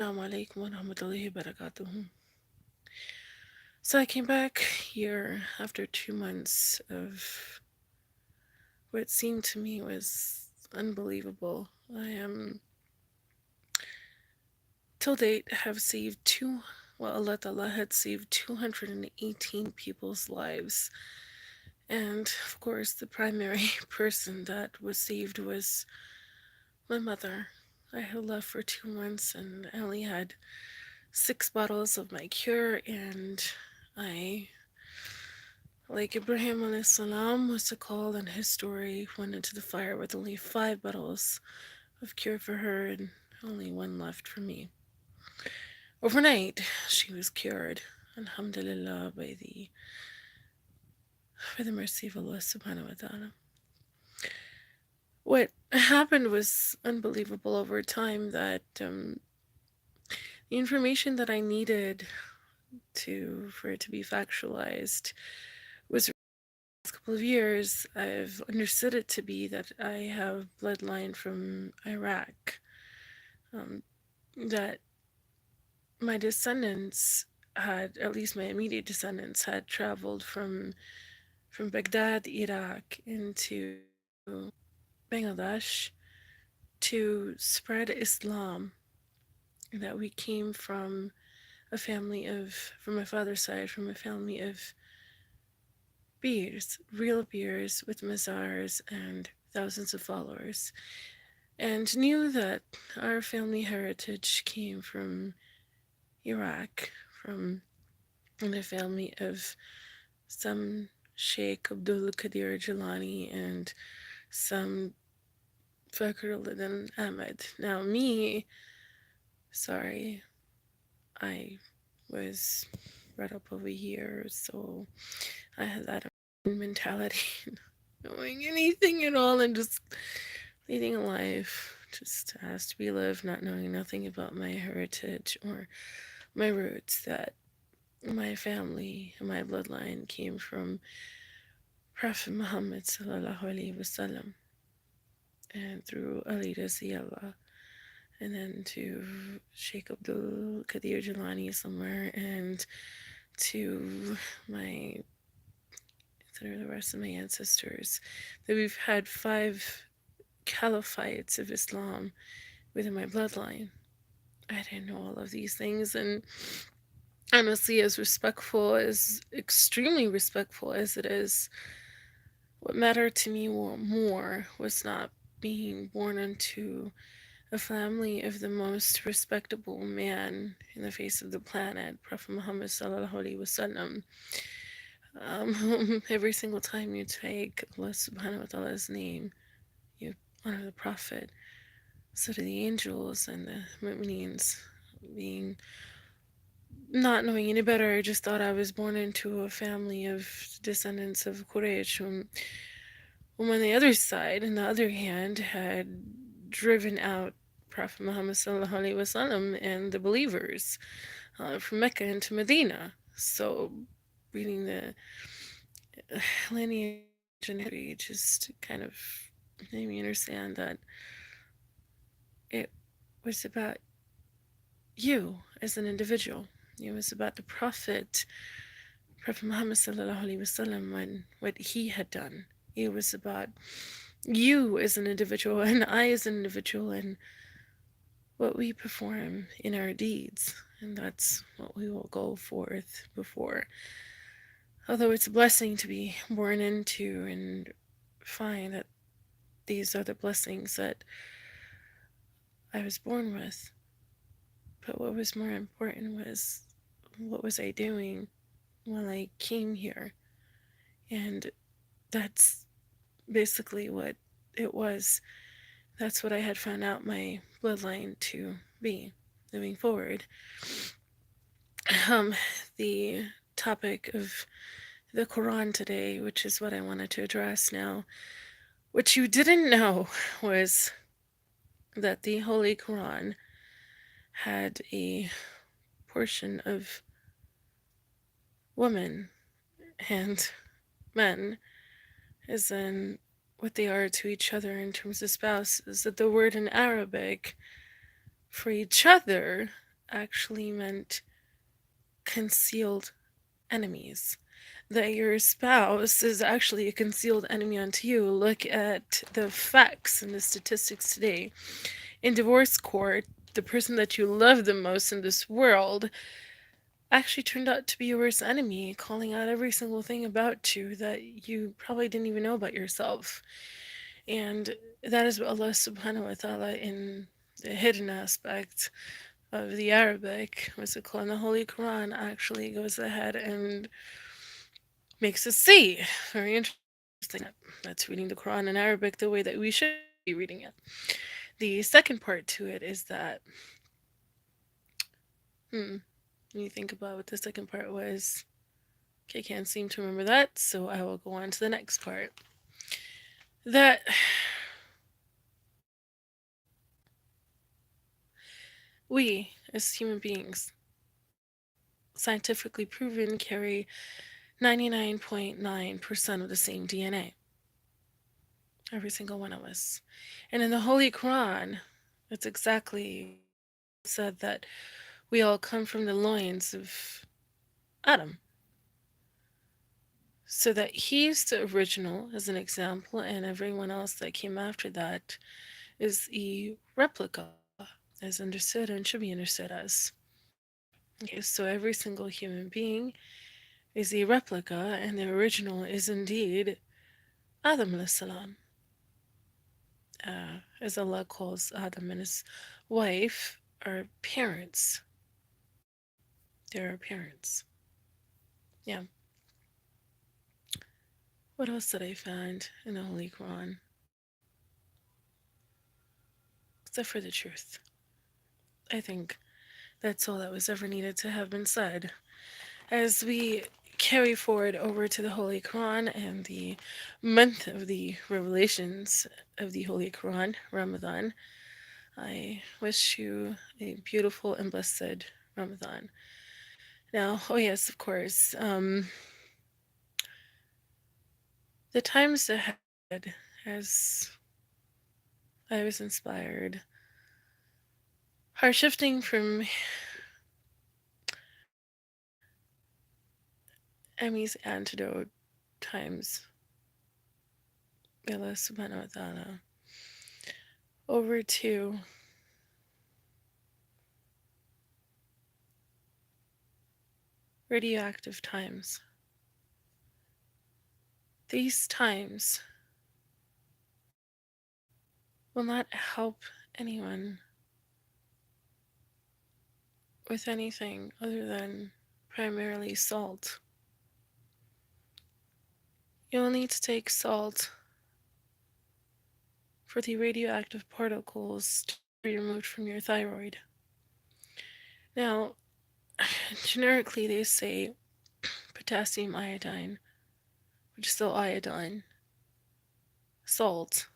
Assalamu alaikum wa rahmatullahi wa barakatuh. So I came back here after 2 months of what seemed to me was unbelievable. I am, till date, have saved Allah Ta'ala had saved 218 people's lives. And of course, the primary person that was saved was my mother. I had left for 2 months and I only had 6 bottles of my cure, and I, like Ibrahim alayhi salam was to call in his story, went into the fire with only 5 bottles of cure for her and only one left for me. Overnight, she was cured, alhamdulillah, by the mercy of Allah subhanahu wa ta'ala. What happened was unbelievable over time, that the information that I needed for it to be factualized was, last couple of years, I've understood it to be that I have bloodline from Iraq. That my descendants had, at least my immediate descendants, had traveled from Baghdad, Iraq, into Bangladesh to spread Islam. That we came from from my father's side, from a family of beers, real beers with mazars and thousands of followers, and knew that our family heritage came from Iraq, from the family of some Sheikh Abdul Qadir Jilani and some Fakhruddin Ahmed. Now, me, sorry, I was brought up over here, so I had that mentality, knowing anything at all and just leading a life just as to be lived, not knowing nothing about my heritage or my roots, that my family and my bloodline came from Prophet Muhammad sallallahu alaihi wasallam, and through Ali Raziallah, and then to Sheikh Abdul Qadir Jilani somewhere, and to my through the rest of my ancestors. That we've had 5 caliphates of Islam within my bloodline. I didn't know all of these things, and honestly, extremely respectful as it is, what mattered to me more was not being born into a family of the most respectable man in the face of the planet, Prophet Muhammad sallallahu alaihi wasallam. Every single time you take Allah subhanahu wa ta'ala's name, you honor the Prophet. So do the angels and the mu'mineen. Being Not knowing any better, I just thought I was born into a family of descendants of Quraysh, whom on the other side, on the other hand, had driven out Prophet Muhammad sallallahu alaihi wasallam and the believers from Mecca into Medina. So, reading the lineage and history just kind of made me understand that it was about you as an individual. It was about the Prophet Muhammad sallallahu alaihi wasallam, and what he had done. It was about you as an individual and I as an individual, and what we perform in our deeds, and that's what we will go forth before. Although it's a blessing to be born into and find that these are the blessings that I was born with. But what was more important was, what was I doing when I came here? And that's basically what it was. That's what I had found out my bloodline to be moving forward. The topic of the Quran today, which is what I wanted to address now, what you didn't know was that the Holy Quran had a portion of women and men, as in what they are to each other in terms of spouses, that the word in Arabic for each other actually meant concealed enemies. That your spouse is actually a concealed enemy unto you. Look at the facts and the statistics today. In divorce court, the person that you love the most in this world actually turned out to be your worst enemy, calling out every single thing about you that you probably didn't even know about yourself. And that is what Allah subhanahu wa ta'ala in the hidden aspect of the Arabic, what's it called, in the Holy Quran, actually goes ahead and makes us see. Very interesting. That's reading the Quran in Arabic the way that we should be reading it. The second part to it is that, when you think about what the second part was, okay, can't seem to remember that, so I will go on to the next part. That we, as human beings, scientifically proven, carry 99.9% of the same DNA. Every single one of us. And in the Holy Quran, it's exactly said that we all come from the loins of Adam. So that he's the original, as an example, and everyone else that came after that is a replica, as understood and should be understood as. Okay, so every single human being is a replica, and the original is indeed Adam alayhi salam. As Allah calls Adam and his wife, are parents. They're our parents. Yeah. What else did I find in the Holy Quran? Except for the truth. I think that's all that was ever needed to have been said. As we carry forward over to the Holy Quran and the month of the revelations of the Holy Quran, Ramadan, I wish you a beautiful and blessed Ramadan. Now, oh yes, of course, the times ahead, as I was inspired, are shifting from Emmy's antidote times, Allah subhanahu wa ta'ala, over to radioactive times. These times will not help anyone with anything other than primarily salt. You'll need to take salt for the radioactive particles to be removed from your thyroid. Now, generically, they say potassium iodine, which is still iodine, salt.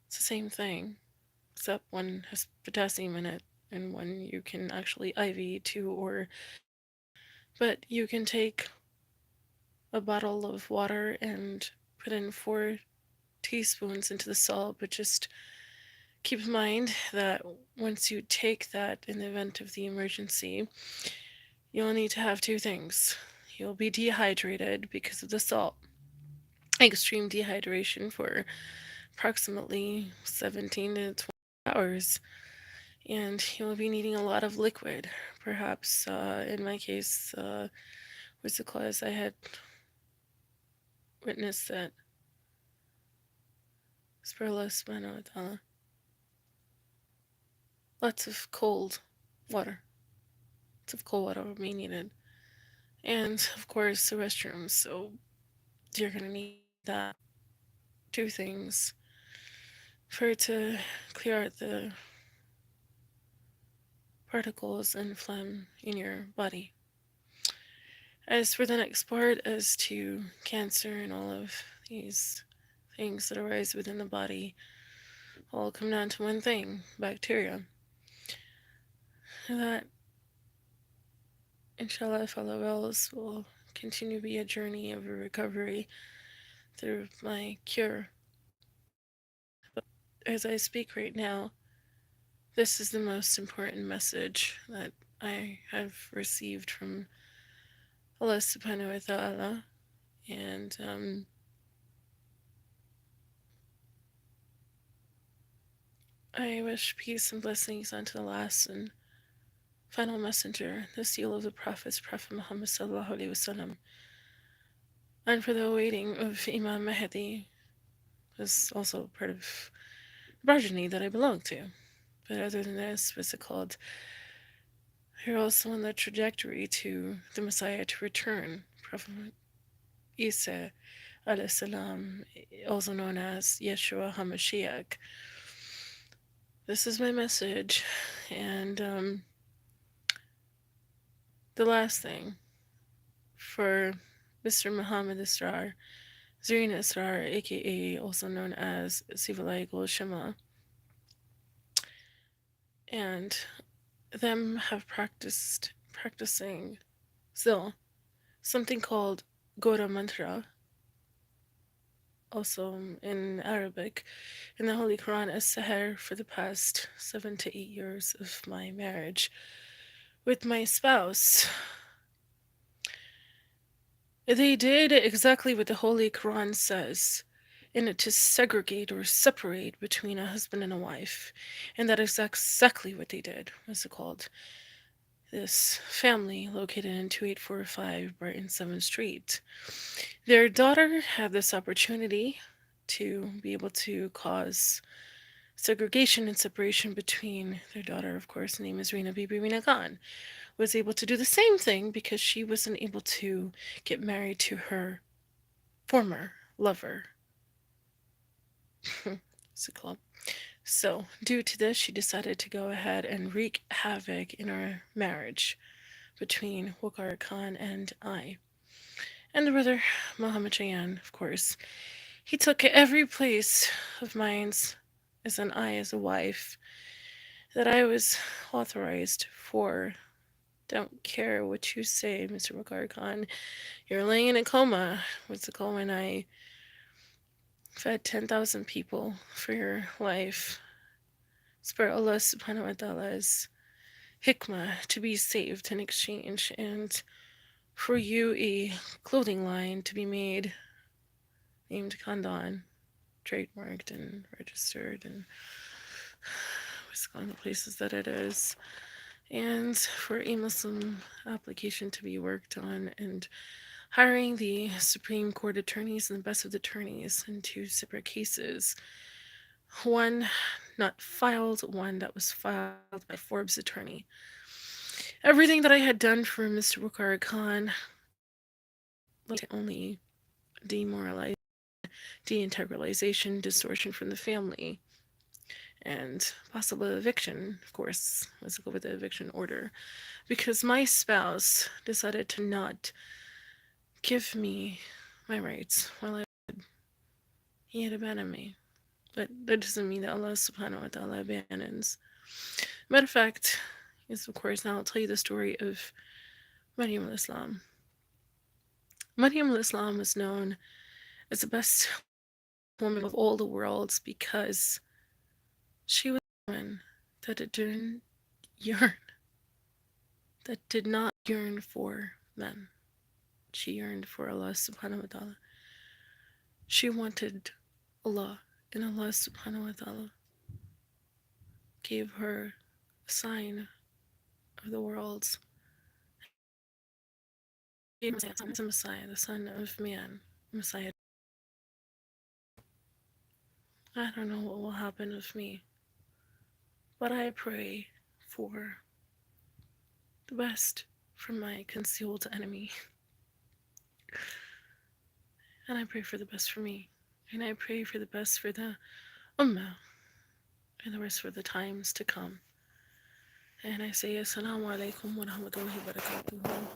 It's the same thing, except one has potassium in it and one you can actually IV to, or but you can take a bottle of water and put in 4 teaspoons into the salt, but just keep in mind that once you take that in the event of the emergency, you'll need to have two things. You'll be dehydrated because of the salt, extreme dehydration for approximately 17 to 20 hours, and you'll be needing a lot of liquid. Perhaps, in my case, what's it called? As I had witnessed that Spirulus subhanahu wa ta'ala. Lots of cold water. Lots of cold water will be needed. And of course the restrooms, so you're gonna need that two things for it to clear out the particles and phlegm in your body. As for the next part, as to cancer and all of these things that arise within the body, all come down to one thing: bacteria. That, inshallah, if Allah wills, will continue to be a journey of a recovery through my cure. But as I speak right now, This is the most important message that I have received from Allah subhanahu wa ta'ala. And I wish peace and blessings unto the last and final messenger, the seal of the prophets, Prophet Muhammad sallallahu alaihi wasallam, and for the awaiting of Imam Mahdi, was also part of the progeny that I belong to. But other than this, what's it called? You're also on the trajectory to the Messiah to return, Prophet Isa alayhi salam, also known as Yeshua HaMashiach. This is my message, and the last thing for Mr. Muhammad Israr, Zarina Israr, aka also known as Sivalai Gul Shema, and them have practicing still something called Gora Mantra, also in Arabic, in the Holy Quran as Seher for the past 7 to 8 years of my marriage with my spouse. They did exactly what the Holy Quran says, in it to segregate or separate between a husband and a wife. And that is exactly what they did. What's it called? This family located in 2845 Brighton 7th Street. Their daughter had this opportunity to be able to cause segregation and separation between their daughter, of course, name is Rina Bibi Rina Khan, was able to do the same thing because she wasn't able to get married to her former lover. It's a club. So, due to this, she decided to go ahead and wreak havoc in our marriage between Wakar Khan and I. And the brother, Muhammad Jayan, of course. He took every place of mine as an I, as a wife, that I was authorized for. Don't care what you say, Mr. Wakar Khan. You're laying in a coma. What's it called when I fed 10,000 people for your life? Spare Allah subhanahu wa ta'ala's hikmah to be saved in exchange, and for you a clothing line to be made named Kandan, trademarked and registered, and what's on the places that it is, and for a Muslim application to be worked on, and hiring the Supreme Court attorneys and the best of the attorneys in two separate cases. One not filed, one that was filed by Forbes' attorney. Everything that I had done for Mr. Wakar Khan led to only demoralization, deintegralization, distortion from the family, and possible eviction, of course. Let's go with the eviction order. Because my spouse decided to not give me my rights while he had abandoned me. But that doesn't mean that Allah subhanahu wa ta'ala abandons. Matter of fact, is of course, now I'll tell you the story of Maryam al-Islam. Maryam al-Islam was known as the best woman of all the worlds because she was a woman that didn't yearn, that did not yearn for men. She yearned for Allah subhanahu wa ta'ala. She wanted Allah, and Allah subhanahu wa ta'ala gave her a sign of the worlds. He gave her the Messiah, the Son of Man, Messiah. I don't know what will happen with me, but I pray for the best for my concealed enemy. And I pray for the best for me. And I pray for the best for the Ummah and the rest for the times to come. And I say Assalamu alaikum wa rahmatullahi wa barakatuhu.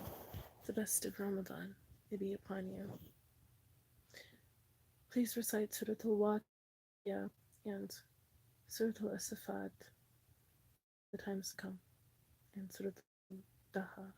The best of Ramadan may be upon you. Please recite Surah Al-Waqi'ah and Surah Al-Asafat, the times to come, and Surah Al-Daha.